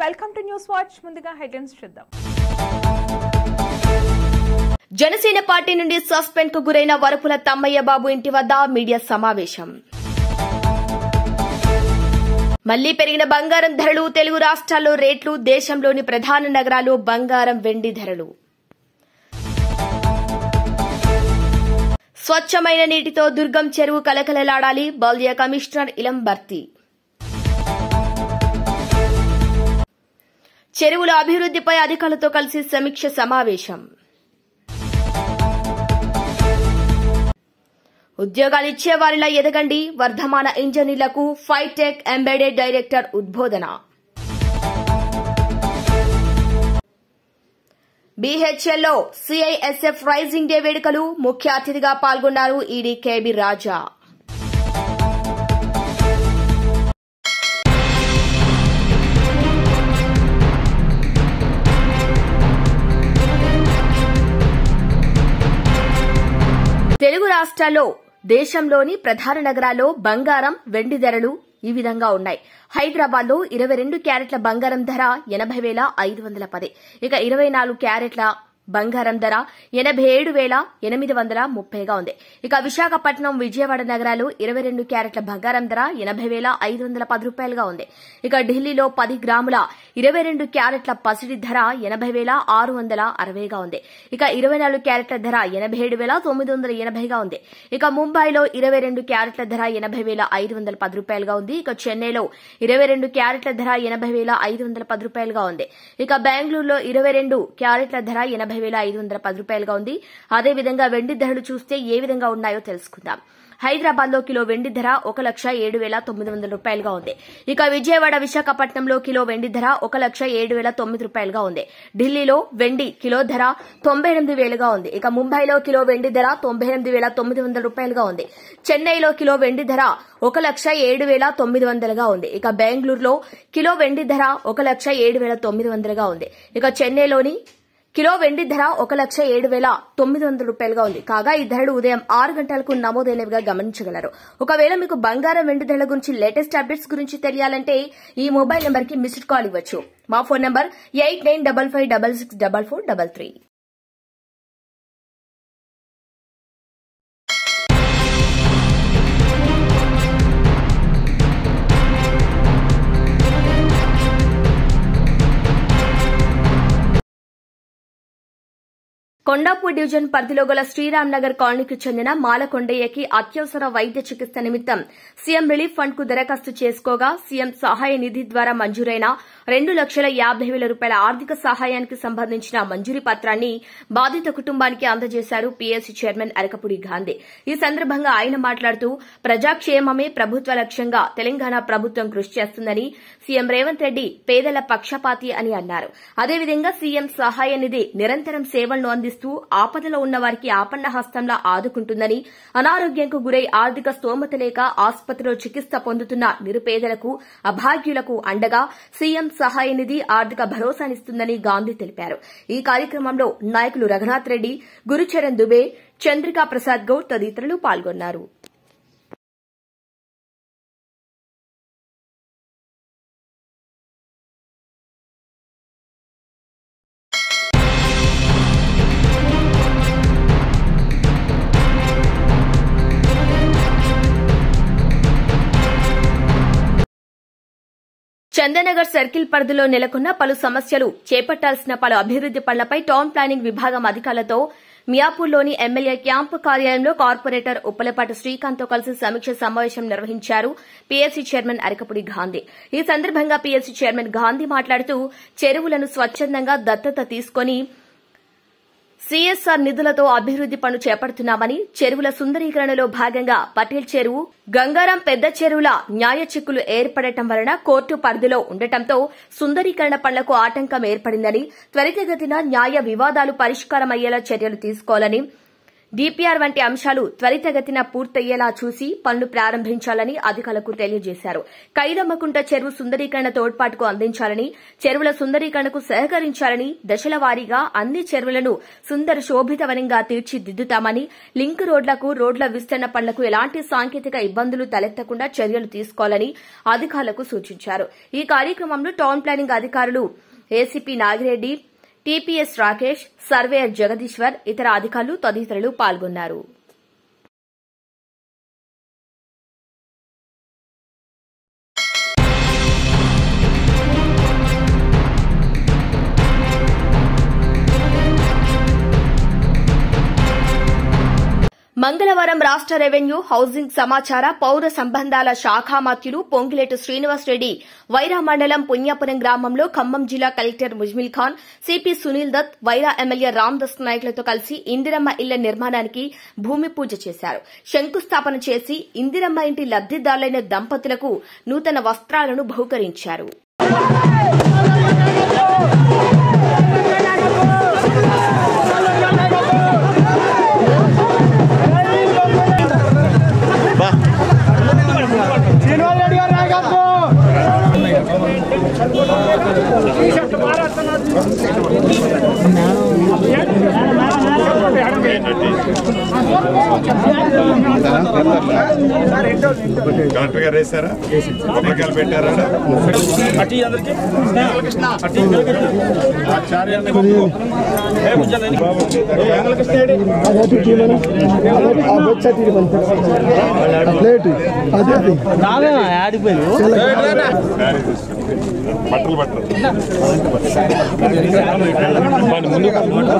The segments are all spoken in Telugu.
Welcome to news watch. ముందుగా హెడ్లైన్స్ చూద్దాం. జనసేన పార్టీ నుండి సస్పెండ్ కు గురైన వరపుల తమ్మయ్య బాబు ఇంటి వద్ద మీడియా సమావేశం. మళ్లీ పెరిగిన బంగారం ధరలు, తెలుగు రాష్ట్రాల్లో రేట్లు, దేశంలోని ప్రధాన నగరాలు బంగారం, వెండి ధరలు. స్వచ్ఛమైన నీటితో దుర్గం చెరువు కలకలలాడాలి, బాల్య కమిషనర్ ఇలం భర్తీ. చెరువుల అభివృద్దిపై అధికారులతో కలిసి సమీక్ష సమావేశం. ఉద్యోగాలు ఇచ్చేవారిలా ఎదగండి, వర్ధమాన ఇంజనీర్లకు ఫైటెక్ ఎంబెడెడ్ డైరెక్టర్ ఉద్బోధన. బీహెచ్ఎల్లో సిఐఎస్ఎఫ్ రైజింగ్ డే వేడుకలు, ముఖ్య అతిథిగా పాల్గొన్నారు ఈడీ కేబీ రాజా. తెలుగు రాష్ట్రాల్లో, దేశంలోని ప్రధాన నగరాల్లో బంగారం, వెండి ధరలు ఈ విధంగా ఉన్నాయి. హైదరాబాద్ లో 22 క్యారెట్ల బంగారం ధర 80,510. ఇక 24 క్యారెట్ల బంగారం ధర 87,830గా ఉంది. ఇక విశాఖపట్నం, విజయవాడ నగరాలు 22 క్యారెట్ల బంగారం ధర 80,510 రూపాయలుగా ఉంది. ఇక ఢిల్లీలో 10 గ్రాముల 22 క్యారెట్ల పసిడి ధర 80,660గా ఉంది. ఇక 24 క్యారెట్ల ధర 87,980గా ఉంది. ఇక ముంబైలో 22 క్యారెట్ల ధర 80,510 రూపాయలుగా ఉంది. ఇక చెన్నైలో 22 క్యారెట్ల ధర 80,510 రూపాయలుగా ఉంది. ఇక బెంగళూరులో 22 క్యారెట్ల ధర 80,510 రూపాయలుగా ఉంది. అదేవిధంగా వెండి ధరలు చూస్తే ఏ విధంగా ఉన్నాయో తెలుసుకుందాం. హైదరాబాద్ లో కిలో వెండి ధర 1,07,900 రూపాయలుగా ఉంది. ఇక విజయవాడ, విశాఖపట్నంలో కిలో వెండి ధర 1,07,009 రూపాయలుగా ఉంది. ఢిల్లీలో వెండి కిలో ధర 98,000గా ఉంది. ఇక ముంబైలో కిలో వెండి ధర 98,900 రూపాయలుగా ఉంది. చెన్నైలో కిలో వెండి ధర 1,07,900గా ఉంది. ఇక బెంగళూరులో కిలో వెండి ధర 1,07,900గా ఉంది. ఇక చెన్నైలోని కిలో వెండి ధర 1,07,900 రూపాయలుగా ఉంది. కాగా ఈ ధరలు ఉదయం 6 గంటలకు నమోదైనవిగా గమనించగలరు. ఒకవేళ మీకు బంగారం, వెండి ధరల గురించి లేటెస్ట్ అప్డేట్స్ గురించి తెలియాలంటే ఈ మొబైల్ నెంబర్ కి మిస్డ్ కాల్ ఇవ్వచ్చు. మా ఫోన్ నంబర్ 8955664433. కొండాపూర్ డివిజన్ పరిధిలో గల శ్రీరామ్ నగర్ కాలనీకి చెందిన మాలకొండయ్యకి అత్యవసర వైద్య చికిత్స నిమిత్తం సీఎం రిలీఫ్ ఫండ్ కు దరఖాస్తు చేసుకోగా సీఎం సహాయ నిధి ద్వారా మంజూరైన 2,50,000 రూపాయల ఆర్థిక సహాయానికి సంబంధించిన మంజూరీ పత్రాన్ని బాధిత కుటుంబానికి అందజేశారు పీఎస్సీ చైర్మన్ అరకపూడి గాంధీ. ఈ సందర్భంగా ఆయన మాట్లాడుతూ ప్రజాక్షేమమే ప్రభుత్వ లక్ష్యంగా తెలంగాణ ప్రభుత్వం కృషి చేస్తుందని, సీఎం రేవంత్ రెడ్డి పేదల పక్షపాతి అని అన్నారు. అదేవిధంగా సీఎం సహాయ నిధి నిరంతరం సేవలను అందిస్తూ ఆపదలో ఉన్న వారికి ఆపన్న హస్తంలా ఆదుకుంటుందని, అనారోగ్యంకు గురై ఆర్థిక స్తోమత లేక ఆసుపత్రిలో చికిత్స పొందుతున్న నిరుపేదలకు, అభాగ్యులకు అండగా సీఎం సహాయ నిధి ఆర్థిక భరోసానిస్తుందని గాంధీ తెలిపారు. ఈ కార్యక్రమంలో నాయకులు రఘునాథ్ రెడ్డి, గురుచరణ్ దుబే, చంద్రికా ప్రసాద్ గౌడ్ తదితరులు పాల్గొన్నారు. చందనగర్ సర్కిల్ పరిధిలో నెలకొన్న పలు సమస్యలు, చేపట్టాల్సిన పలు అభివృద్ది పనులపై టౌన్ ప్లానింగ్ విభాగం అధికారులతో మియాపూర్లోని ఎమ్మెల్యే క్యాంపు కార్యాలయంలో కార్పొరేటర్ ఉప్పలపాటి శ్రీకాంత్తో కలిసి సమీక్ష సమావేశం నిర్వహించారు పీఎస్సీ చైర్మన్ అరకపూడి గాంధీ. ఈ సందర్భంగా పీఎస్సీ చైర్మన్ గాంధీ మాట్లాడుతూ చెరువులను స్వచ్ఛందంగా దత్తత తీసుకుని సీఎస్ఆర్ నిధులతో అభివృద్ది పనులు చేపడుతున్నామని, చెరువుల సుందరీకరణలో భాగంగా పటేల్ చెరువు, గంగారం పెద్ద చెరువుల న్యాయ చిక్కులు ఏర్పడటం వలన కోర్టు పరిధిలో ఉండటంతో సుందరీకరణ పనులకు ఆటంకం ఏర్పడిందని, త్వరితగతిన న్యాయ వివాదాలు పరిష్కారమయ్యేలా చర్యలు తీసుకోవాలని, డీపీఆర్ వంటి అంశాలు త్వరితగతిన పూర్తయ్యేలా చూసి పనులు ప్రారంభించాలని అధికారులకు తెలియజేశారు. కైదమ్మకుంట చెరువు సుందరీకరణ తోడ్పాటుకు అందించాలని, చెరువుల సుందరీకరణకు సహకరించాలని, దశల వారీగా అన్ని చెరువులను సుందర శోభితవనంగా తీర్చిదిద్దుతామని, లింక్ రోడ్లకు, రోడ్ల విస్తరణ పనులకు ఎలాంటి సాంకేతిక ఇబ్బందులు తలెత్తకుండా చర్యలు తీసుకోవాలని అధికారులకు సూచించారు. ఈ కార్యక్రమంలో టౌన్ ప్లానింగ్ అధికారులు ACP Nagireddy, TPS Rakesh, surveyor Jagadishwar, ఇతర అధికారులు తదితరులు పాల్గొన్నారు. మంగళవారం రాష్ట రెవెన్యూ, హౌసింగ్, సమాచార, పౌర సంబంధాల శాఖామాత్యులు పొంగిలేటి శ్రీనివాసరెడ్డి వైరా మండలం పుణ్యాపురం గ్రామంలో ఖమ్మం జిల్లా collector Muzammil Khan, CP Sunil Dutt, Wyra MLA Ramadas నాయకులతో కలిసి ఇందిరమ్మ ఇళ్ల నిర్మాణానికి భూమి పూజ చేశారు. శంకుస్థాపన చేసి ఇందిరమ్మ ఇంటి లబ్దిదారులైన దంపతులకు నూతన వస్త్రాలను బహూకరించారు. కలెక్టర్ గారు వేసారా, కొబ్బరికాయలు పెట్టారా? బట్టలు బట్టలు ముందు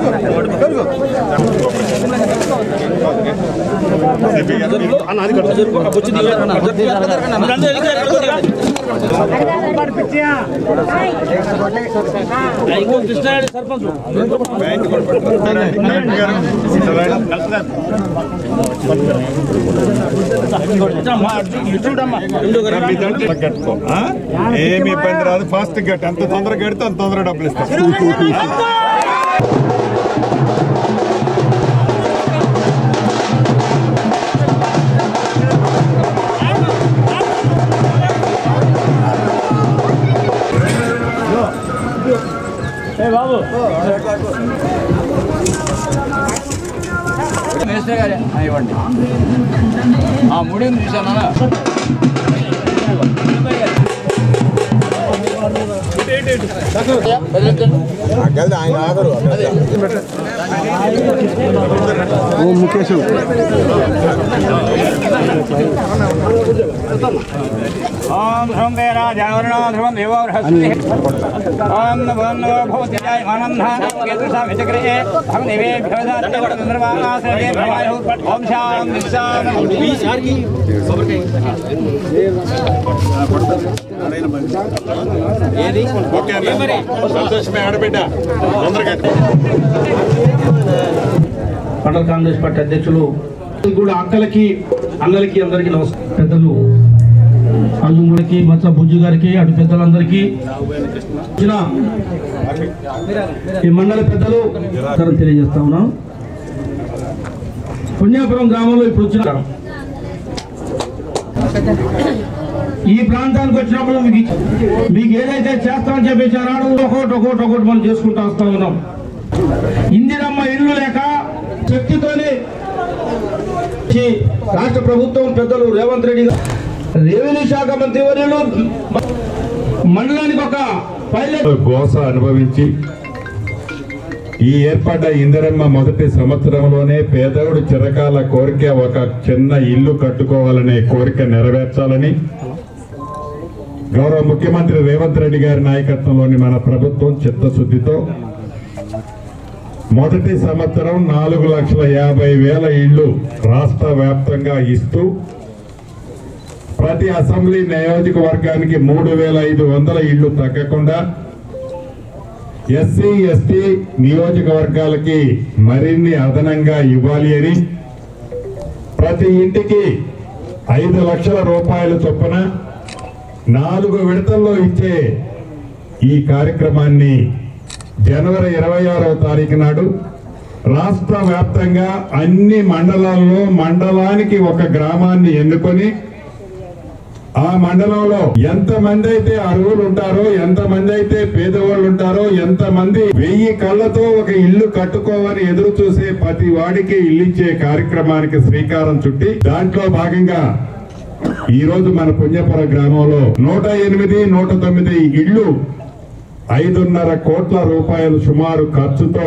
కట్టుకో, ఏమి ఇబ్బంది రాదు. ఫాస్ట్ గట్ ఎంత తొందరగా కడితే అంత తొందరగా డబ్బులు ఇస్తాం. బాబు ఇవ్వండి. మూడేమి చూసాను ఆయన ఆగరు. ముఖేష్ ఓం ధ్రువం వేరాజావరణో ధ్రువం దేవో బృహస్పతిః ఓం నమో నమో భవతి ఆనందాః కేతుషా విచక్రే భవం దేవేభ్యో దాత్తే నిర్వాణాసే భవాయు ఓం శాంతి శాంతి విశార్కి ఏది ఓకే మరి సంతోషమే ఆడబిడ్డ తొందరగా. మండల కాంగ్రెస్ పార్టీ అధ్యక్షులు కూడా అక్కలకి, అన్నలకి, అందరికీ నమస్కారం. పెద్దలు అల్లుముడికి, మత్స బుజ్జు గారికి, అటు పెద్దలందరికీ, ఈ మండల పెద్దలు తెలియజేస్తా ఉన్నాం. పుణ్యాపురం గ్రామంలో ఇప్పుడు వచ్చిన ఈ ప్రాంతానికి వచ్చినప్పుడు మీకు ఏదైతే చేస్తామని చెప్పేసి ఆనాడు ఒకటి మనం చేసుకుంటూ వస్తా ఉన్నాం. ఇందిరమ్మ ఇల్లు లేక శక్తితోనే రాష్ట్ర ప్రభుత్వం పెద్దలు రేవంత్ రెడ్డి గారు, రెవెన్యూ శాఖ మంత్రి వర్యులు మండలానికి ఒక పైలట్ గోస అనుభవించి ఈ ఏర్పడ్డ ఇందిరమ్మ మొదటి సంవత్సరంలోనే పేదవుడు చిరకాల కోరిక ఒక చిన్న ఇల్లు కట్టుకోవాలనే కోరిక నెరవేర్చాలని గౌరవ ముఖ్యమంత్రి రేవంత్ రెడ్డి గారి నాయకత్వంలోని మన ప్రభుత్వం చిత్తశుద్ధితో మొదటి సంవత్సరం 4,50,000 ఇళ్లు రాష్ట్ర వ్యాప్తంగా ఇస్తూ ప్రతి అసెంబ్లీ నియోజకవర్గానికి 3,500 ఇళ్లు తగ్గకుండా ఎస్సీ ఎస్టీ నియోజకవర్గాలకి మరిన్ని అదనంగా ఇవ్వాలి అని ప్రతి ఇంటికి 5 లక్షల రూపాయల చొప్పున 4 విడతల్లో ఇచ్చే ఈ కార్యక్రమాన్ని జనవరి 26వ తారీఖు నాడు రాష్ట్ర వ్యాప్తంగా అన్ని మండలాల్లో మండలానికి ఒక గ్రామాన్ని ఎన్నుకొని ఆ మండలంలో ఎంతమంది అయితే అర్హులు ఉంటారో, ఎంతమంది అయితే పేదవాళ్ళు ఉంటారో, ఎంతమంది 1000 కళ్ళతో ఒక ఇల్లు కట్టుకోవని ఎదురు చూసే ప్రతి వాడికి ఇల్లిచ్చే కార్యక్రమానికి శ్రీకారం చుట్టి దాంట్లో భాగంగా ఈ రోజు మన పుణ్యపుర గ్రామంలో 108, 109 ఇళ్లు 5.5 కోట్ల రూపాయలు సుమారు ఖర్చుతో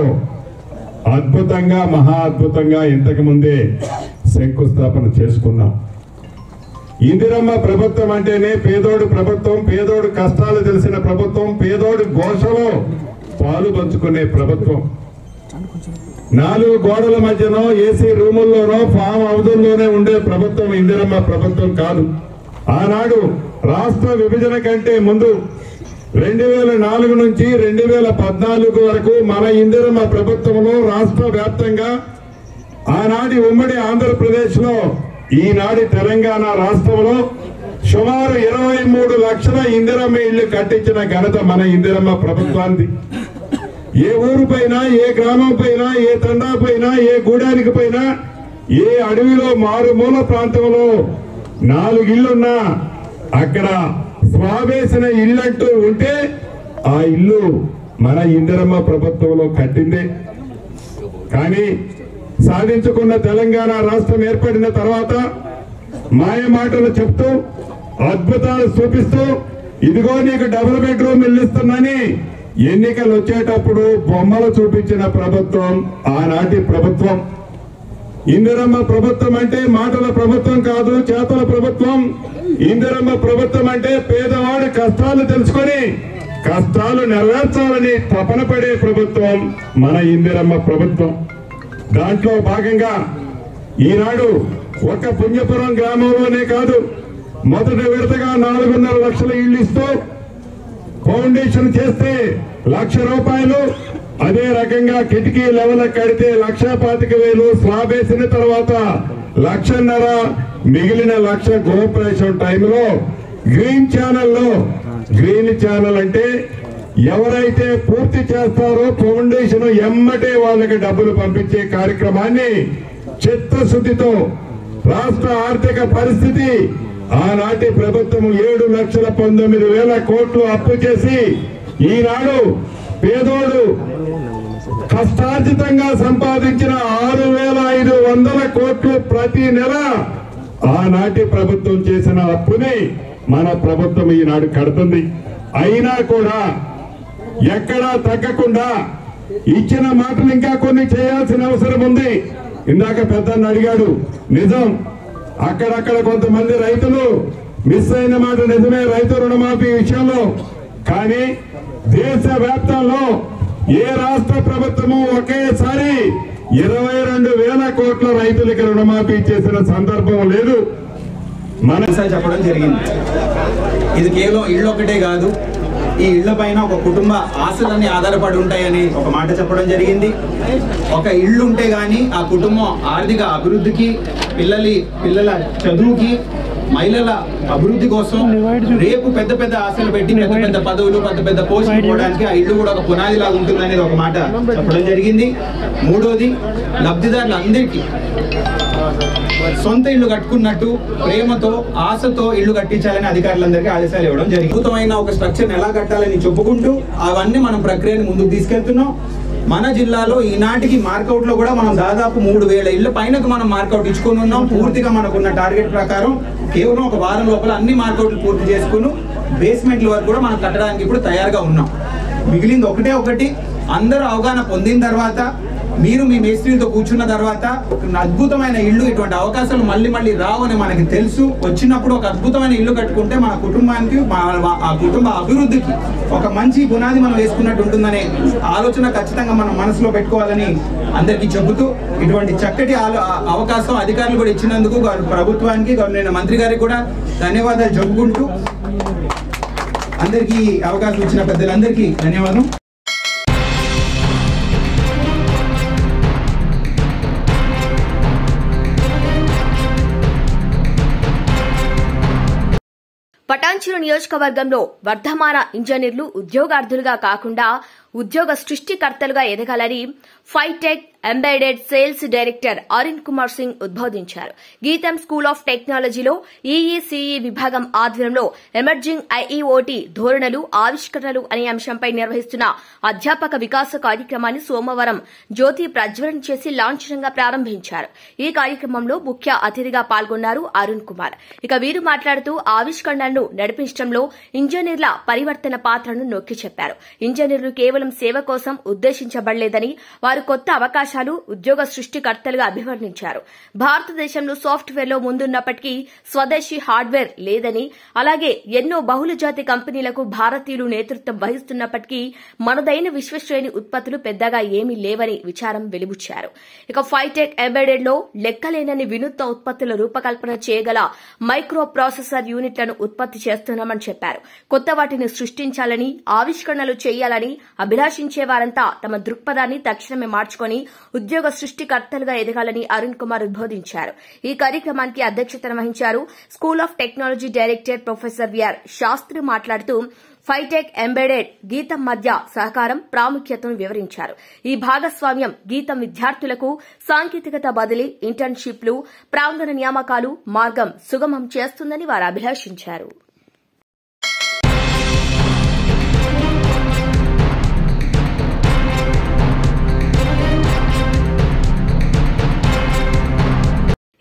అద్భుతంగా, మహా అద్భుతంగా ఇంతకు ముందే శంకుస్థాపన చేసుకున్నాం. ఇందిరమ్మ ప్రభుత్వం అంటేనే పేదోడు ప్రభుత్వం, పేదోడు కష్టాలు తెలిసిన ప్రభుత్వం, పేదోడు ఘోషలో పాలు పంచుకునే ప్రభుత్వం. 4 గోడల మధ్యనో ఏసీ రూముల్లోనో ఫామ్ హౌజుల్లోనే ఉండే ప్రభుత్వం ఇందిరమ్మ ప్రభుత్వం కాదు. ఆనాడు రాష్ట్ర విభజన కంటే ముందు 2004 నుంచి 2014 వరకు మన ఇందిరమ్మ ప్రభుత్వంలో రాష్ట్ర వ్యాప్తంగా ఆనాటి ఉమ్మడి ఆంధ్రప్రదేశ్ లో, ఈనాటి తెలంగాణ రాష్ట్రంలో సుమారు 23 లక్షల ఇందిరమ్మ ఇళ్లు కట్టించిన ఘనత మన ఇందిరమ్మ ప్రభుత్వానికి. ఏ ఊరు పైన, ఏ గ్రామం పైన, ఏ తండా పైన, ఏ గూడానికి పైన, ఏ అడవిలో మారుమూల ప్రాంతంలో 4 ఇళ్లున్నా అక్కడ స్వావేసిన ఇల్లంటూ ఉంటే ఆ ఇల్లు మన ఇందిరమ్మ ప్రభుత్వంలో కట్టిందే. కానీ సాధించుకున్న తెలంగాణ రాష్ట్రం ఏర్పడిన తర్వాత మాయ మాటలు చెప్తూ, అద్భుతాలు చూపిస్తూ, ఇదిగో నీకు డబుల్ బెడ్రూమ్ ఇల్లు ఇస్తున్నాని ఎన్నికలు వచ్చేటప్పుడు బొమ్మలు చూపించిన ప్రభుత్వం ఆనాటి ప్రభుత్వం. ఇందిరమ్మ ప్రభుత్వం అంటే మాటల ప్రభుత్వం కాదు, చేతల ప్రభుత్వం. ఇందిరమ్మ ప్రభుత్వం అంటే పేదవాడి కష్టాలు తెలుసుకొని కష్టాలు నెరవేర్చాలని తపన పడే ప్రభుత్వం మన ఇందిరమ్మ ప్రభుత్వం. దాంట్లో భాగంగా ఈనాడు ఒక పుణ్యపురం గ్రామంలోనే కాదు, మొదటి విడతగా 4.5 లక్షల ఇళ్లు ఇస్తూ ఫౌండేషన్ చేస్తే 1,00,000 రూపాయలు, అదే రకంగా కిటికీ లెవెల్ కడితే 1,25,000, స్లాబ్ వేసిన తర్వాత 1,50,000, మిగిలిన 1,00,000 గృహప్రవేశం టైంలో గ్రీన్ ఛానల్ అంటే ఎవరైతే పూర్తి చేస్తారో ఫౌండేషన్ ఎమ్మటే వాళ్ళకి డబ్బులు పంపించే కార్యక్రమాన్ని చిత్తశుద్ధితో, రాష్ట్ర ఆర్థిక పరిస్థితి ఆనాటి ప్రభుత్వం 7,19,000 కోట్లు అప్పు చేసి ఈనాడు పేదోడు కష్టార్జితంగా సంపాదించిన 6,500 కోట్లు ప్రతి నెల ఆనాటి ప్రభుత్వం చేసిన అప్పుని మన ప్రభుత్వం ఈనాడు కడుతుంది. అయినా కూడా ఎక్కడా తగ్గకుండా ఇచ్చిన మాటలు ఇంకా కొన్ని చేయాల్సిన అవసరం ఉంది. ఇందాక పెద్దన్న అడిగాడు, నిజం, అక్కడక్కడ కొంతమంది రైతులు మిస్ అయిన మాట నిజమే రైతు రుణమాఫీ విషయంలో. కానీ దేశ వ్యాప్తంలో ఏ రాష్ట్ర ప్రభుత్వము ఒకేసారి 22,000 కోట్ల రైతులకి రుణమాఫీ చేసిన సందర్భం లేదు. మన చెప్పడం జరిగింది. ఇది కేవలం ఇళ్ళు ఒకటే కాదు, ఈ ఇళ్ల పైన ఒక కుటుంబ ఆశలన్నీ ఆధారపడి ఉంటాయని ఒక మాట చెప్పడం జరిగింది. ఒక ఇల్లు ఉంటే గానీ ఆ కుటుంబం ఆర్థిక అభివృద్ధికి, పిల్లల చదువుకి, మహిళల అభివృద్ధి కోసం, రేపు పెద్ద పెద్ద ఆశలు పెట్టి పెద్ద పెద్ద పదవులు, పెద్ద పెద్ద పోస్టులు పోవడానికి ఆ ఇల్లు కూడా ఒక పునాదిలాగా ఉంటుంది అనేది ఒక మాట చెప్పడం జరిగింది. మూడోది, లబ్ధిదారులందరికీ సొంత ఇల్లు కట్టుకున్నట్టు ప్రేమతో, ఆశతో ఇల్లు కట్టించాలని అధికారులందరికీ ఆదేశాలు ఇవ్వడం జరిగింది. అద్భుతమైన ఒక స్ట్రక్చర్ ఎలా కట్టాలని చెప్పుకుంటూ అవన్నీ మనం ప్రక్రియను ముందుకు తీసుకెళ్తున్నాం. మన జిల్లాలో ఈనాటికి మార్కౌట్ లో కూడా మనం దాదాపు 3,000 ఇళ్ల పైనకు మనం మార్కౌట్ ఇచ్చుకొని ఉన్నాం. పూర్తిగా మనకున్న టార్గెట్ ప్రకారం కేవలం ఒక వారం లోపల అన్ని మార్కౌట్లు పూర్తి చేసుకుని బేస్మెంట్ల వరకు కూడా మనం కట్టడానికి ఇప్పుడు తయారుగా ఉన్నాం. మిగిలింది ఒకటి, అందరూ అవగాహన పొందిన తర్వాత, మీరు మీ మేస్త్రీలతో కూర్చున్న తర్వాత అద్భుతమైన ఇల్లు, ఇటువంటి అవకాశాలు మళ్ళీ రావని మనకి తెలుసు. వచ్చినప్పుడు ఒక అద్భుతమైన ఇల్లు కట్టుకుంటే మన కుటుంబానికి, ఆ కుటుంబ అభివృద్ధికి ఒక మంచి పునాది మనం వేసుకున్నట్టు ఉంటుందనే ఆలోచన ఖచ్చితంగా మనం మనసులో పెట్టుకోవాలని అందరికీ చెబుతూ, ఇటువంటి చక్కటి అవకాశం అధికారులు కూడా ఇచ్చినందుకు ప్రభుత్వానికి, గవర్నమెంట్ మంత్రి గారికి కూడా ధన్యవాదాలు చెప్పుకుంటూ, అందరికీ అవకాశం ఇచ్చిన పెద్దలందరికీ ధన్యవాదం. పటాన్చెరు నియోజకవర్గంలో వర్ధమాన ఇంజనీర్లు ఉద్యోగార్థులుగా కాకుండా ఉద్యోగ సృష్టికర్తలుగా ఎదగాలని Phytec embedded sales director Arun Kumar Singh ఉద్బోధించారు. గీతం స్కూల్ ఆఫ్ టెక్నాలజీలో ఈఈసీఈ విభాగం ఆధ్వర్యంలో ఎమర్జింగ్ ఐఈఓటీ ధోరణులు ఆవిష్కరణలు అనే అంశంపై నిర్వహిస్తున్న అధ్యాపక వికాస కార్యక్రమాన్ని సోమవారం జ్యోతి ప్రజ్వలన చేసి లాంఛనంగా ప్రారంభించారు. ఈ కార్యక్రమంలో ముఖ్య అతిథిగా పాల్గొన్నారు అరుణ్ కుమార్. ఇక వీరు మాట్లాడుతూ ఆవిష్కరణలను నడిపించడంలో ఇంజనీర్ల పరివర్తన పాత్రను నొక్కి చెప్పారు. ఇంజనీర్లు కేవలం సేవ కోసం ఉద్దేశించబడలేదని వారు కొత్త అవకాశాలు ఉద్యోగ సృష్టికర్తలుగా అభివర్ణించారు. భారతదేశంలో సాఫ్ట్వేర్లో ముందున్నప్పటికీ స్వదేశీ హార్డ్వేర్ లేదని, అలాగే ఎన్నో బహుళజాతి కంపెనీలకు భారతీయులు నేతృత్వం వహిస్తున్నప్పటికీ మనదైన విశ్వశ్రేణి ఉత్పత్తులు పెద్దగా ఏమీ లేవని విచారం వెలిబుచ్చారు. ఇక ఫైటెక్ ఎంబెడెడ్ లో లెక్కలేనని వినూత్న ఉత్పత్తుల రూపకల్పన చేయగల మైక్రో ప్రాసెసర్ యూనిట్లను ఉత్పత్తి చేస్తున్నామని చెప్పారు. కొత్త వాటిని సృష్టించాలని, ఆవిష్కరణలు చేయాలని అభిలాషించే వారంతా తమ దృక్పథాన్ని తక్షణమే మార్చుకుని ఉద్యోగ సృష్టికర్తలుగా ఎదగాలని అరుణ్ కుమార్ ఉద్బోధించారు. ఈ కార్యక్రమానికి అధ్యక్షతన వహించారు. School of technology director professor VR Sastry మాట్లాడుతూ ఫైటెక్ ఎంబెడెడ్ గీతం మధ్య సహకారం ప్రాముఖ్యతను వివరించారు. ఈ భాగస్వామ్యం గీతం విద్యార్థులకు సాంకేతికత బదిలీ, ఇంటర్న్షిప్లు, ప్రాంగణ నియామకాలు మార్గం సుగమం చేస్తుందని వారు అభిలాషించారు.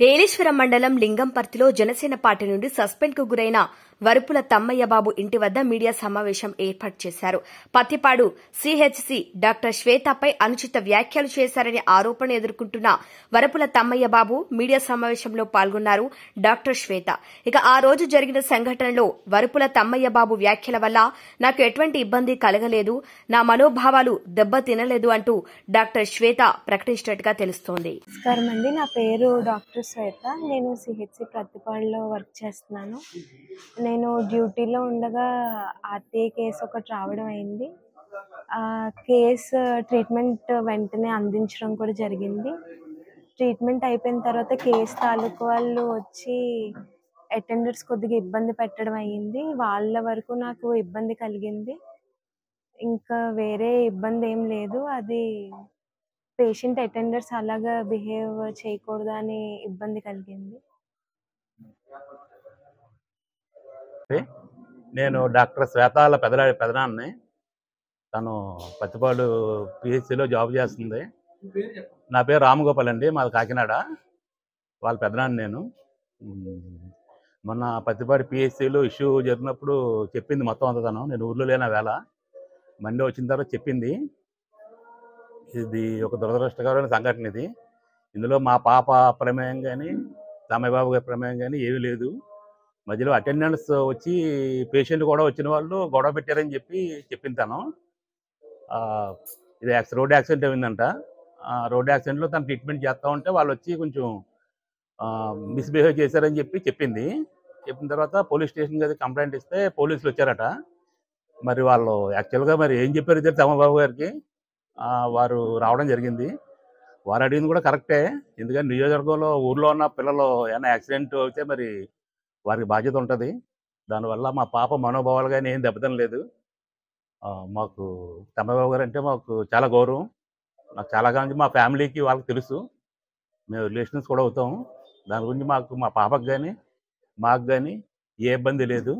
ఏలేశ్వరం మండలం లింగంపర్తిలో జనసేన పార్టీ నుండి సస్పెండ్ కు గురైన వరుపుల తమ్మయ్యబాబు ఇంటి వద్ద మీడియా సమావేశం ఏర్పాటు చేశారు. పత్తిపాడు సిహెచ్సి డాక్టర్ శ్వేతపై అనుచిత వ్యాఖ్యలు చేశారనే ఆరోపణ ఎదుర్కొంటున్న వరుపుల తమ్మయ్యబాబు మీడియా సమావేశంలో పాల్గొన్నారు డాక్టర్ శ్వేత. ఇక ఆ రోజు జరిగిన సంఘటనలో వరుపుల తమ్మయ్యబాబు వ్యాఖ్యల వల్ల నాకు ఎటువంటి ఇబ్బంది కలగలేదు, నా మనోభావాలు దెబ్బతినలేదు అంటూ డాక్టర్ శ్వేత ప్రకటించినట్టుగా తెలుస్తోంది. నమస్కారం అండి, నా పేరు డాక్టర్ శ్వేత. నేను సిహెచ్సి ప్రతిపాడులో వర్క్ చేస్తున్నాను. నేను డ్యూటీలో ఉండగా ఆర్టీఐ కేసు ఒకటి రావడం అయింది. ఆ కేసు ట్రీట్మెంట్ వెంటనే అందించడం కూడా జరిగింది. ట్రీట్మెంట్ అయిపోయిన తర్వాత కేసు తాలూకు వాళ్ళు వచ్చి అటెండర్స్ కొద్దిగా ఇబ్బంది పెట్టడం అయ్యింది. వాళ్ళ వరకు నాకు ఇబ్బంది కలిగింది. ఇంకా వేరే ఇబ్బంది ఏం లేదు. అది పేషెంట్ అటెండర్స్ అలాగా బిహేవ్ చేయకూడదు అని ఇబ్బంది కలిగింది. నేను డాక్టర్ శ్వేతాల పెదనాన్ని. తను పత్తిపాడు పిహెచ్సిలో జాబ్ చేస్తుంది. నా పేరు రామగోపాల్ అండి, మాది కాకినాడ. వాళ్ళ పెదనాన్ని నేను. మొన్న పత్తిపాడు పిహెచ్సిలో ఇష్యూ జరిగినప్పుడు చెప్పింది మొత్తం అంతా. తను నేను ఊర్లో లేని వేళ మండే వచ్చిన తర్వాత చెప్పింది. ఇది ఒక దురదృష్టకరమైన సంఘటన. ఇది ఇందులో మా పాప ప్రమేయం కానీ రామయ్యబాబు గారి ప్రమేయం కానీ ఏమీ లేదు. మధ్యలో అటెండెన్స్ వచ్చి పేషెంట్ కూడా వచ్చిన వాళ్ళు గొడవ పెట్టారని చెప్పింది తను. ఇది రోడ్ యాక్సిడెంట్ అయిందంట. రోడ్ యాక్సిడెంట్లో తను ట్రీట్మెంట్ చేస్తూ ఉంటే వాళ్ళు వచ్చి కొంచెం మిస్బిహేవ్ చేశారని చెప్పింది. చెప్పిన తర్వాత పోలీస్ స్టేషన్కి అది కంప్లైంట్ ఇస్తే పోలీసులు వచ్చారట. మరి వాళ్ళు యాక్చువల్గా మరి ఏం చెప్పారు తెలిసి రామబాబు గారికి వారు రావడం జరిగింది. వారు అడిగింది కూడా కరెక్టే. ఎందుకంటే నియోజకవర్గంలో ఊర్లో ఉన్న పిల్లలు ఏమైనా యాక్సిడెంట్ అయితే మరి వారికి బాధ్యత ఉంటుంది. దానివల్ల మా పాప మనోభావాలు కానీ ఏం దెబ్బతినలేదు. మాకు తమ్మబాబు గారు అంటే మాకు చాలా గౌరవం. నాకు చాలా కాలం మా ఫ్యామిలీకి వాళ్ళకి తెలుసు. మేము రిలేషన్స్ కూడా అవుతాము. దాని గురించి మాకు మా పాపకు కానీ మాకు కానీ ఏ ఇబ్బంది లేదు.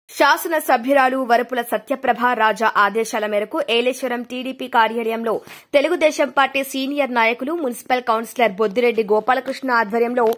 శాసనసభ్యురాలు వరుపుల సత్యప్రభ రాజా ఆదేశాల మేరకు ఏలేశ్వరం టీడీపీ కార్యాలయంలో తెలుగుదేశం పార్టీ సీనియర్ నాయకులు మున్సిపల్ కౌన్సిలర్ బొద్దిరెడ్డి గోపాలకృష్ణ ఆధ్వర్యంలో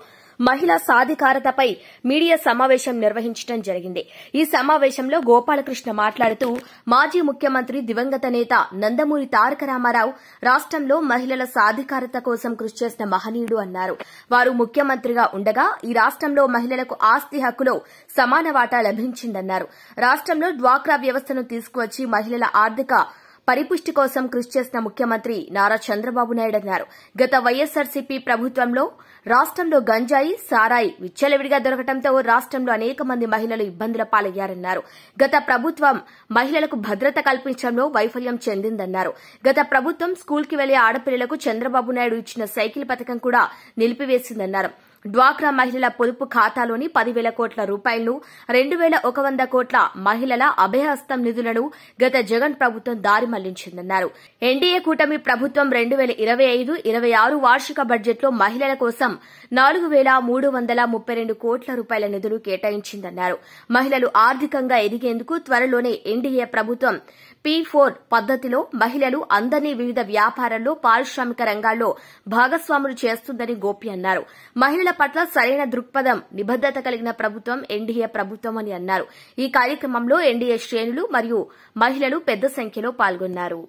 మహిళా సాధికారతపై మీడియా సమావేశం నిర్వహించడం జరిగింది. ఈ సమావేశంలో గోపాలకృష్ణ మాట్లాడుతూ మాజీ ముఖ్యమంత్రి దివంగత నేత నందమూరి తారక రామారావు రాష్టంలో మహిళల సాధికారత కోసం కృషి చేసిన మహనీయుడు అన్నారు. వారు ముఖ్యమంత్రిగా ఉండగా ఈ రాష్టంలో మహిళలకు ఆస్తి హక్కులో సమాన వాటా లభించిందన్నారు. రాష్టంలో డ్వాక్రా వ్యవస్థను తీసుకువచ్చి మహిళల ఆర్థిక పరిపుష్టి కోసం కృషి చేసిన ముఖ్యమంత్రి నారా చంద్రబాబు నాయుడు అన్నారు. గత వైఎస్సార్సీపీ ప్రభుత్వంలో రాష్ట్రంలో గంజాయి, సారాయి విచ్చలవిడిగా దొరకడంతో రాష్ట్రంలో అనేక మంది మహిళలు ఇబ్బందుల పాలయ్యారన్నారు. గత ప్రభుత్వం మహిళలకు భద్రత కల్పించడంలో వైఫల్యం చెందిందన్నారు. గత ప్రభుత్వం స్కూల్కి వెళ్లే ఆడపిల్లలకు చంద్రబాబు నాయుడు ఇచ్చిన సైకిల్ పథకం కూడా నిలిపివేసిందన్నారు. డ్వాక్రా మహిళల పొదుపు ఖాతాలోని 10,000 కోట్ల రూపాయలను, 2,100 కోట్ల మహిళల అభయహస్తం నిధులను గత జగన్ ప్రభుత్వం దారి మళ్లించిందన్నారు. ఎన్డీఏ కూటమి ప్రభుత్వం 2025-26 వార్షిక బడ్జెట్లో మహిళల కోసం 4,332 కోట్ల రూపాయల నిధులు కేటాయించిందన్నారు. మహిళలు ఆర్థికంగా ఎదిగేందుకు త్వరలోనే ఎన్డీఏ ప్రభుత్వం P4 పద్దతిలో మహిళలు అందరినీ వివిధ వ్యాపారాల్లో, పారిశ్రామిక రంగాల్లో భాగస్వాములు చేస్తుందని గోపి అన్నారు. మహిళల పట్ల సరైన దృక్పథం, నిబద్దత కలిగిన ప్రభుత్వం ఎన్డీఏ ప్రభుత్వం అని అన్నారు. ఈ కార్యక్రమంలో ఎన్డీఏ శ్రేణులు మరియు మహిళలు పెద్ద సంఖ్యలో పాల్గొన్నారు.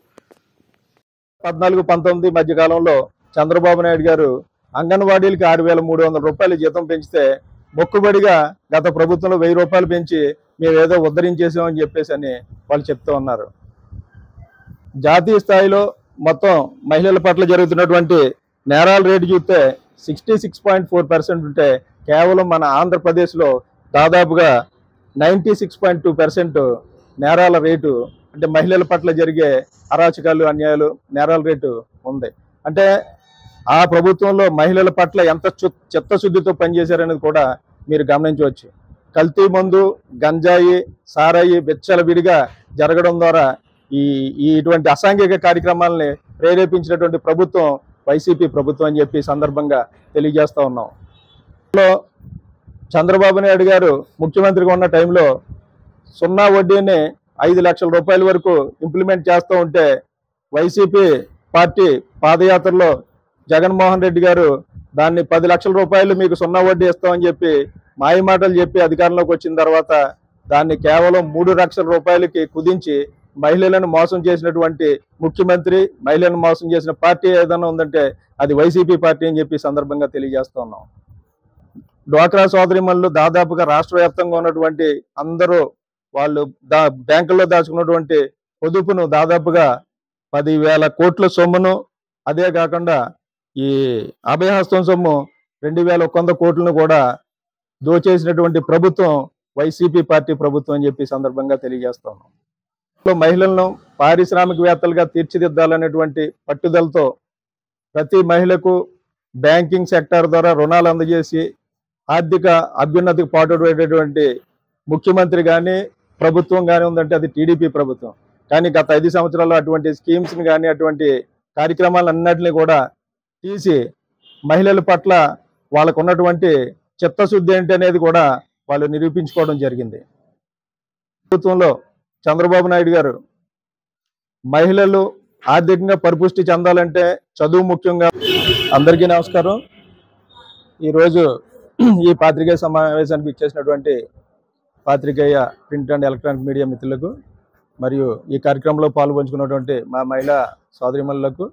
14-19 మధ్య కాలంలో చంద్రబాబు నాయుడు గారు అంగన్వాడీలకి 6,300 రూపాయలు జీతం పెంచితే మొక్కుబడిగా గత ప్రభుత్వంలో 1,000 రూపాయలు పెంచి మేమేదో ఉద్ధరించేసామని చెప్పేసి అని వాళ్ళు చెప్తూ ఉన్నారు. జాతీయ స్థాయిలో మొత్తం మహిళల పట్ల జరుగుతున్నటువంటి నేరాల రేటు చూస్తే 66.4% ఉంటే కేవలం మన ఆంధ్రప్రదేశ్లో దాదాపుగా 96.2% నేరాల రేటు, అంటే మహిళల పట్ల జరిగే అరాచకాలు, అన్యాయాలు, నేరాల రేటు ఉంది. అంటే ఆ ప్రభుత్వంలో మహిళల పట్ల ఎంత చిత్తశుద్ధితో పనిచేశారనేది కూడా మీరు గమనించవచ్చు. కల్తీ మందు, గంజాయి, సారాయి విచ్చలవిడిగా జరగడం ద్వారా ఇటువంటి అసాంఘిక కార్యక్రమాలని ప్రేరేపించినటువంటి ప్రభుత్వం వైసీపీ ప్రభుత్వం అని చెప్పి సందర్భంగా తెలియజేస్తా ఉన్నాం. చంద్రబాబు నాయుడు గారు ముఖ్యమంత్రిగా ఉన్న టైంలో 0 వడ్డీని 5 లక్షల రూపాయల వరకు ఇంప్లిమెంట్ చేస్తూ ఉంటే వైసీపీ పార్టీ పాదయాత్రలో జగన్మోహన్ రెడ్డి గారు దాన్ని 10 లక్షల రూపాయలు మీకు 0 వడ్డీ ఇస్తామని చెప్పి మాయమాటలు చెప్పి అధికారంలోకి వచ్చిన తర్వాత దాన్ని కేవలం 3 లక్షల రూపాయలకి కుదించి మహిళలను మోసం చేసినటువంటి ముఖ్యమంత్రి, మహిళలను మోసం చేసిన పార్టీ ఏదైనా ఉందంటే అది వైసీపీ పార్టీ అని చెప్పి సందర్భంగా తెలియజేస్తా ఉన్నాం. డ్వాక్రా సోదరిమణులు దాదాపుగా రాష్ట్ర వ్యాప్తంగా ఉన్నటువంటి అందరూ వాళ్ళు బ్యాంకుల్లో దాచుకున్నటువంటి పొదుపును దాదాపుగా 10,000 కోట్ల సొమ్మును, అదే కాకుండా ఈ అభయహస్తం సొమ్ము 2,100 కోట్లను కూడా దోచేసినటువంటి ప్రభుత్వం వైసీపీ పార్టీ ప్రభుత్వం అని చెప్పి సందర్భంగా తెలియజేస్తా ఉన్నాం. మహిళలను పారిశ్రామికవేత్తలుగా తీర్చిదిద్దాలనేటువంటి పట్టుదలతో ప్రతి మహిళకు బ్యాంకింగ్ సెక్టార్ ద్వారా రుణాలు అందజేసి ఆర్థిక అభ్యున్నతికి పాటుపడేటువంటి ముఖ్యమంత్రి కానీ ప్రభుత్వం కానీ ఉందంటే అది టీడీపీ ప్రభుత్వం. కానీ గత 5 సంవత్సరాల్లో అటువంటి స్కీమ్స్ని కానీ అటువంటి కార్యక్రమాలన్నింటినీ కూడా తీసి మహిళల పట్ల వాళ్ళకు ఉన్నటువంటి చిత్తశుద్ధి ఏంటి అనేది కూడా వాళ్ళు నిరూపించుకోవడం జరిగింది. ప్రభుత్వంలో చంద్రబాబు నాయుడు గారు మహిళలు ఆర్థికంగా పరిపుష్టి చెందాలంటే చదువు ముఖ్యంగా. అందరికీ నమస్కారం. ఈరోజు ఈ పాత్రికేయ సమావేశానికి ఇచ్చేసినటువంటి పాత్రికేయ ప్రింట్ అండ్ ఎలక్ట్రానిక్ మీడియా మిత్రులకు మరియు ఈ కార్యక్రమంలో పాల్గొంచుకున్నటువంటి మా మహిళా సోదరిమణులకు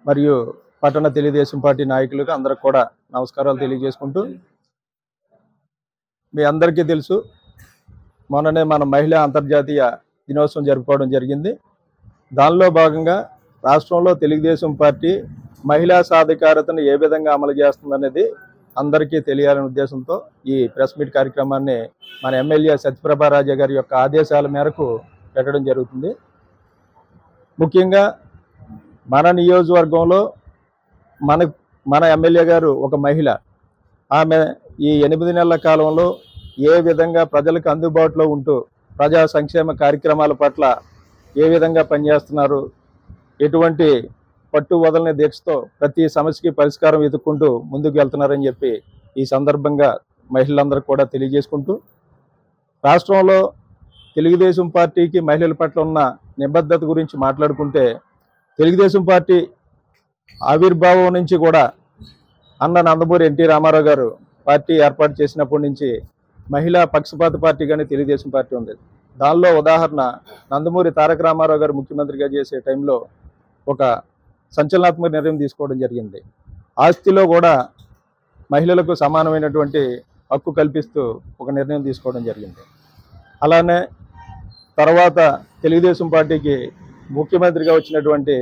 మరియు పట్టణ తెలుగుదేశం పార్టీ నాయకులకు అందరికి కూడా నమస్కారాలు తెలియజేసుకుంటూ, మీ అందరికీ తెలుసు మొన్ననే మన మహిళా అంతర్జాతీయ దినోత్సవం జరుపుకోవడం జరిగింది. దానిలో భాగంగా రాష్ట్రంలో తెలుగుదేశం పార్టీ మహిళా సాధికారతను ఏ విధంగా అమలు చేస్తుందనేది అందరికీ తెలియాలనే ఉద్దేశంతో ఈ ప్రెస్ మీట్ కార్యక్రమాన్ని మన ఎమ్మెల్యే సత్యప్రభారాజా గారి యొక్క ఆదేశాల మేరకు పెట్టడం జరుగుతుంది. ముఖ్యంగా మన నియోజకవర్గంలో మన ఎమ్మెల్యే గారు ఒక మహిళ. ఆమె ఈ 8 నెలల కాలంలో ఏ విధంగా ప్రజలకు అందుబాటులో ఉంటూ ప్రజా సంక్షేమ కార్యక్రమాల పట్ల ఏ విధంగా పనిచేస్తున్నారు, ఎటువంటి పట్టు వదలని దీక్షతో ప్రతి సమస్యకి పరిష్కారం వెతుక్కుంటూ ముందుకు వెళ్తున్నారని చెప్పి ఈ సందర్భంగా మహిళలందరూ కూడా తెలియజేసుకుంటూ, రాష్ట్రంలో తెలుగుదేశం పార్టీకి మహిళల పట్ల ఉన్న నిబద్ధత గురించి మాట్లాడుకుంటే, తెలుగుదేశం పార్టీ ఆవిర్భావం నుంచి కూడా అన్న నందమూరి ఎన్టీ రామారావు గారు పార్టీ ఏర్పాటు చేసినప్పటి నుంచి మహిళా పక్షపాత పార్టీగానే తెలుగుదేశం పార్టీ ఉంది. దానిలో ఉదాహరణ నందమూరి తారక రామారావు గారు ముఖ్యమంత్రిగా చేసే టైంలో ఒక సంచలనాత్మక నిర్ణయం తీసుకోవడం జరిగింది. ఆస్తిలో కూడా మహిళలకు సమానమైనటువంటి హక్కు కల్పిస్తూ ఒక నిర్ణయం తీసుకోవడం జరిగింది. అలానే తర్వాత తెలుగుదేశం పార్టీకి ముఖ్యమంత్రిగా వచ్చినటువంటి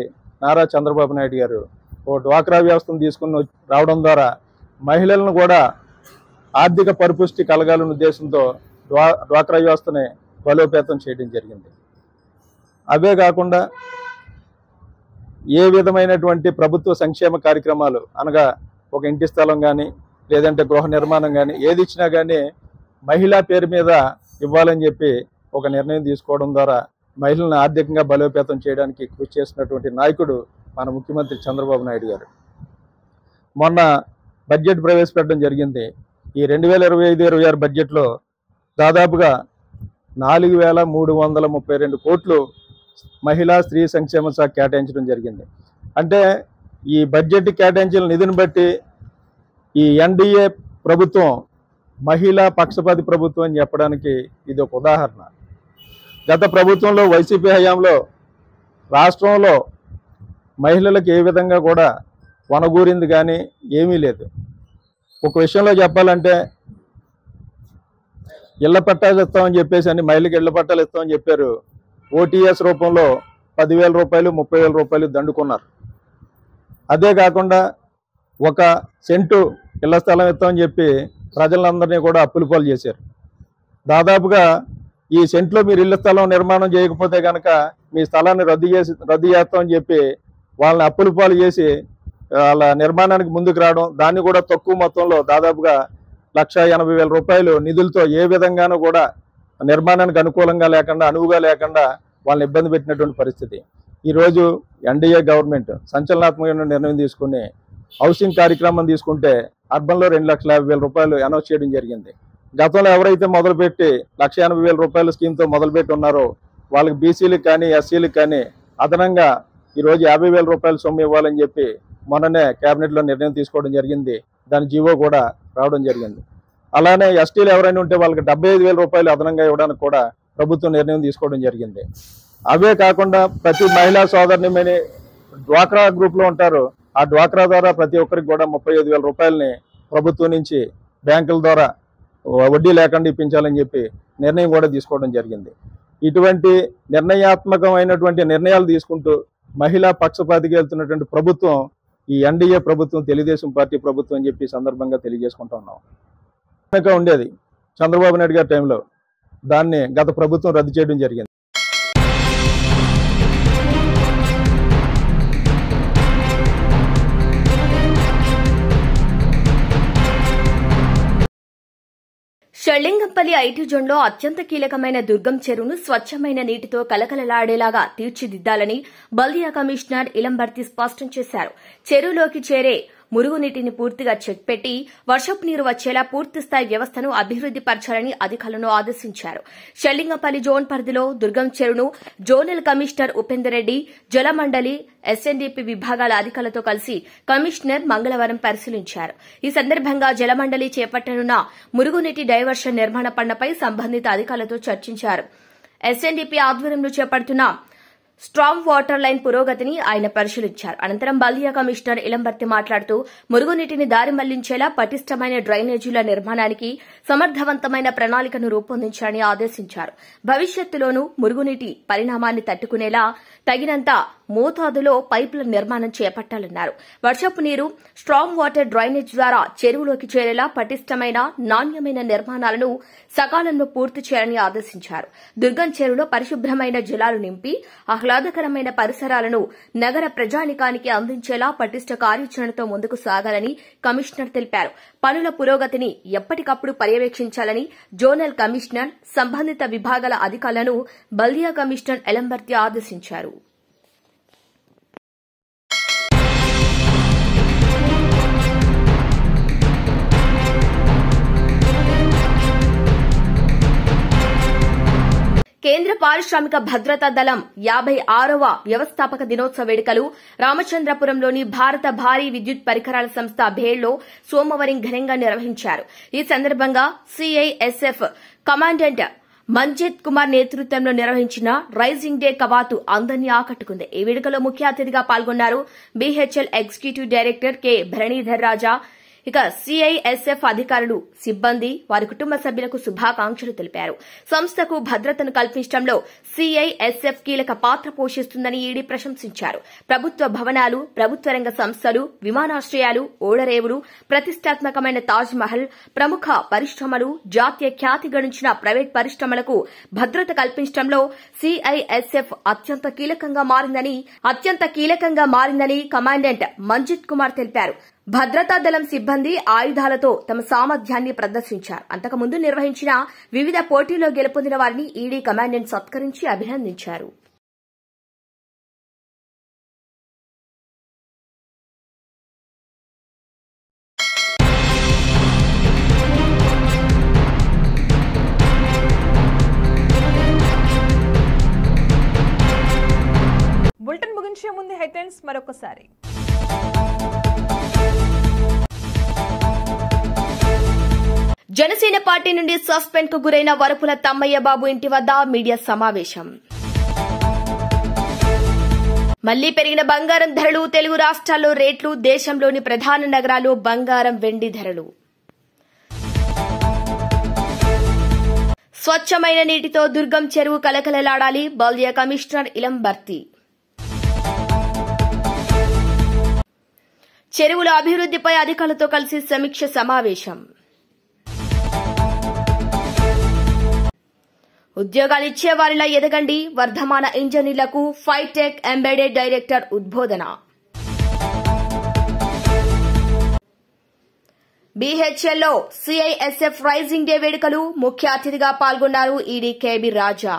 నారా చంద్రబాబు నాయుడు గారు ఓ డ్వాక్రా వ్యవస్థను తీసుకుని రావడం ద్వారా మహిళలను కూడా ఆర్థిక పరిపుష్టి కలగాలనే ఉద్దేశంతో డ్వాక్రా వ్యవస్థని బలోపేతం చేయడం జరిగింది. అవే కాకుండా ఏ విధమైనటువంటి ప్రభుత్వ సంక్షేమ కార్యక్రమాలు అనగా ఒక ఇంటి స్థలం కానీ లేదంటే గృహ నిర్మాణం కానీ ఏది ఇచ్చినా కానీ మహిళా పేరు మీద ఇవ్వాలని చెప్పి ఒక నిర్ణయం తీసుకోవడం ద్వారా మహిళలను ఆర్థికంగా బలోపేతం చేయడానికి కృషి చేసినటువంటి నాయకుడు మన ముఖ్యమంత్రి చంద్రబాబు నాయుడు గారు. మొన్న బడ్జెట్ ప్రవేశపెట్టడం జరిగింది. ఈ 2025-26 బడ్జెట్లో దాదాపుగా 4,332 కోట్లు మహిళా స్త్రీ సంక్షేమ శాఖ కేటాయించడం జరిగింది. అంటే ఈ బడ్జెట్ కేటాయించిన నిధిని బట్టి ఈ ఎన్డీఏ ప్రభుత్వం మహిళా పక్షపాతి ప్రభుత్వం అని చెప్పడానికి ఇది ఒక ఉదాహరణ. గత ప్రభుత్వంలో వైసీపీ హయాంలో రాష్ట్రంలో మహిళలకు ఏ విధంగా కూడా వనగూరింది కానీ ఏమీ లేదు. ఒక విషయంలో చెప్పాలంటే ఇళ్ల పట్టాలు ఇస్తామని చెప్పేసి అని మహిళలకు ఇళ్ల పట్టాలు ఇస్తామని చెప్పారు. ఓటీఎస్ రూపంలో 10,000 రూపాయలు 30,000 రూపాయలు దండుకున్నారు. అదే కాకుండా 1 సెంటు ఇళ్ల స్థలం ఇస్తామని చెప్పి ప్రజలందరినీ కూడా అప్పుల పాలు చేశారు. దాదాపుగా ఈ సెంట్లో మీరు ఇళ్ల స్థలం నిర్మాణం చేయకపోతే కనుక మీ స్థలాన్ని రద్దు చేస్తామని చెప్పి వాళ్ళని అప్పుల పాలు చేసి వాళ్ళ నిర్మాణానికి ముందుకు రావడం, దాన్ని కూడా తక్కువ మొత్తంలో దాదాపుగా 1,80,000 రూపాయలు నిధులతో ఏ విధంగానూ కూడా నిర్మాణానికి అనుకూలంగా లేకుండా అనువుగా లేకుండా వాళ్ళని ఇబ్బంది పెట్టినటువంటి పరిస్థితి. ఈరోజు ఎన్డీఏ గవర్నమెంట్ సంచలనాత్మకమైన నిర్ణయం తీసుకుని హౌసింగ్ కార్యక్రమం తీసుకుంటే అర్బన్లో 2,50,000 రూపాయలు అనౌన్స్ చేయడం జరిగింది. గతంలో ఎవరైతే మొదలుపెట్టి 1,80,000 రూపాయల స్కీమ్తో మొదలుపెట్టి ఉన్నారో వాళ్ళకి బీసీలకు కానీ ఎస్సీలకు కానీ అదనంగా ఈరోజు 50,000 రూపాయల సొమ్ము ఇవ్వాలని చెప్పి మొన్ననే కేబినెట్లో నిర్ణయం తీసుకోవడం జరిగింది. దాని జీవో కూడా రావడం జరిగింది. అలానే ఎస్టీలు ఎవరైనా ఉంటే వాళ్ళకి 75,000 రూపాయలు అదనంగా ఇవ్వడానికి కూడా ప్రభుత్వం నిర్ణయం తీసుకోవడం జరిగింది. అవే కాకుండా ప్రతి మహిళా సోదరుని డ్వాక్రా గ్రూప్లో ఉంటారు. ఆ డ్వాక్రా ద్వారా ప్రతి ఒక్కరికి కూడా 35,000 రూపాయలని ప్రభుత్వం నుంచి బ్యాంకుల ద్వారా వడ్డీ లేకుండా ఇప్పించాలని చెప్పి నిర్ణయం కూడా తీసుకోవడం జరిగింది. ఇటువంటి నిర్ణయాత్మకమైనటువంటి నిర్ణయాలు తీసుకుంటూ మహిళా పక్షపాతికి వెళ్తున్నటువంటి ప్రభుత్వం ఈ ఎన్డీఏ ప్రభుత్వం, తెలుగుదేశం పార్టీ ప్రభుత్వం అని చెప్పి సందర్భంగా తెలియజేసుకుంటా ఉన్నాం. ఉండేది చంద్రబాబు నాయుడు గారి టైంలో, దాన్ని గత ప్రభుత్వం రద్దు చేయడం జరిగింది. షెల్లింగంపల్లి ఐటీ జోన్లో అత్యంత కీలకమైన దుర్గం చెరువును స్వచ్ఛమైన నీటితో కలకలలాడేలాగా తీర్చిదిద్దాలని బల్దియా కమిషనర్ ఇలంబర్తి స్పష్టం చేశారు. చెరువులోకి చేరే మురుగునీటిని పూర్తిగా చెక్ పెట్టి వర్షపు నీరు వచ్చేలా పూర్తిస్థాయి వ్యవస్థను అభివృద్ది పరచాలని అధికారులను ఆదేశించారు. షెల్లింగంపల్లి జోన్ పరిధిలో దుర్గం చెరువును జోనల్ కమిషనర్ ఉపేందర్ రెడ్డి, జలమండలి, ఎస్ఎన్డీపీ విభాగాల అధికారులతో కలిసి కమిషనర్ మంగళవారం పరిశీలించారు. ఈ సందర్భంగా జలమండలి చేపట్టనున్న మురుగునీటి డైవర్షన్ నిర్మాణ పనులపై సంబంధిత అధికారులతో చర్చించారు. ఎస్ఎన్డీపీ ఆధ్వర్యంలో చేపడుతున్న స్ట్రాంగ్ వాటర్ లైన్ పురోగతిని ఆయన పరిశీలించారు. అనంతరం బల్దియా కమిషనర్ ఇలంబర్తి మాట్లాడుతూ మురుగునీటిని దారి మళ్లించేలా పటిష్టమైన డ్రైనేజీల నిర్మాణానికి సమర్థవంతమైన ప్రణాళికను రూపొందించాలని ఆదేశించారు. భవిష్యత్తులోనూ మురుగునీటి పరిణామాన్ని తట్టుకునేలా తగినంత మోతాదులో పైపుల నిర్మాణం చేపట్టాలన్నారు. వర్షపు నీరు స్ట్రాంగ్ వాటర్ డ్రైనేజ్ ద్వారా చెరువులోకి చేరేలా పటిష్టమైన నాణ్యమైన నిర్మాణాలను సకాలంలో పూర్తి చేయాలని ఆదేశించారు. దుర్గం చెరువులో పరిశుభ్రమైన జలాలు నింపి ఆహ్లాదకరమైన పరిసరాలను నగర ప్రజానికానికి అందించేలా పటిష్ట కార్యాచరణతో ముందుకు సాగాలని కమిషనర్ తెలిపారు. పనుల పురోగతిని ఎప్పటికప్పుడు పర్యవేక్షించాలని జోనల్ కమిషనర్, సంబంధిత విభాగాల అధికారులను బల్దియా కమిషనర్ ఎలంబర్తి ఆదేశించారు. కేంద్ర పారిశ్రామిక భద్రతా దళం 56వ వ్యవస్థాపక దినోత్సవ వేడుకలు రామచంద్రపురంలోని భారత భారీ విద్యుత్ పరికరాల సంస్థ భేళ్లో సోమవారం ఘనంగా నిర్వహించారు. ఈ సందర్భంగా సిఐఎస్ఎఫ్ కమాండెంట్ మంజిత్ కుమార్ నేతృత్వంలో నిర్వహించిన రైజింగ్ డే కవాతు అందరినీ ఆకట్టుకుంది. ఈ వేడుకలో ముఖ్య అతిథిగా పాల్గొన్నారు బీహెచ్ఎల్ ఎగ్జిక్యూటివ్ డైరెక్టర్ కె భరణీధర్ రాజా, ఇక సిఐఎస్ఎఫ్ అధికారులు, సిబ్బంది, వారి కుటుంబ సభ్యులకు శుభాకాంక్షలు తెలిపారు. సంస్థకు భద్రతను కల్పించడంలో సిఐఎస్ఎఫ్ కీలక పాత్ర పోషిస్తుందని ఈడీ ప్రశంసించారు. ప్రభుత్వ భవనాలు, ప్రభుత్వ రంగ సంస్థలు, విమానాశ్రయాలు, ఓడరేవులు, ప్రతిష్టాత్మకమైన తాజ్ మహల్, ప్రముఖ పరిశ్రమలు, జాతీయ ఖ్యాతి గడించిన ప్రైవేట్ పరిశ్రమలకు భద్రత కల్పించడంలో సిఐఎస్ఎఫ్ అత్యంత కీలకంగా మారిందని కమాండెంట్ మంజిత్ కుమార్ తెలిపారు. భద్రతా దళం సిబ్బంది ఆయుధాలతో తమ సామర్థ్యాన్ని ప్రదర్శించారు. అంతకుముందు నిర్వహించిన వివిధ పోటీల్లో గెలుపొందిన వారిని ఈడీ కమాండెంట్ సత్కరించి అభినందించారు. బులెటిన్ ముగించే ముందు హెడ్లైన్స్ మరొకసారి. జనసేన పార్టీ నుండి సస్పెండ్ కు గురైన వరపుల తమ్మయ్య బాబు ఇంటి వద్ద మీడియా సమావేశం. మళ్లీ పెరిగిన బంగారం ధరలు, తెలుగు రాష్ట్రాల్లో రేట్లు, దేశంలోని ప్రధాన నగరాల్లో బంగారం, వెండి ధరలు. స్వచ్ఛమైన నీటితో దుర్గం చెరువు కలకలలాడాలి, బల్దియా కమిషనర్ ఇలం భర్తీ. చెరువుల అభివృద్దిపై అధికారులతో కలిసి సమీక్ష సమావేశం. ఉద్యోగాలిచ్చే వారిలా ఎదగండి, వర్ధమాన ఇంజనీర్లకు ఫైటెక్ ఎంబెడెడ్ డైరెక్టర్ ఉద్బోధన. బీహెచ్ఎల్లో సిఐఎస్ఎఫ్ రైజింగ్ డే వేడుకలు, ముఖ్య అతిథిగా పాల్గొన్నారు ఈడీ కేబీ రాజా.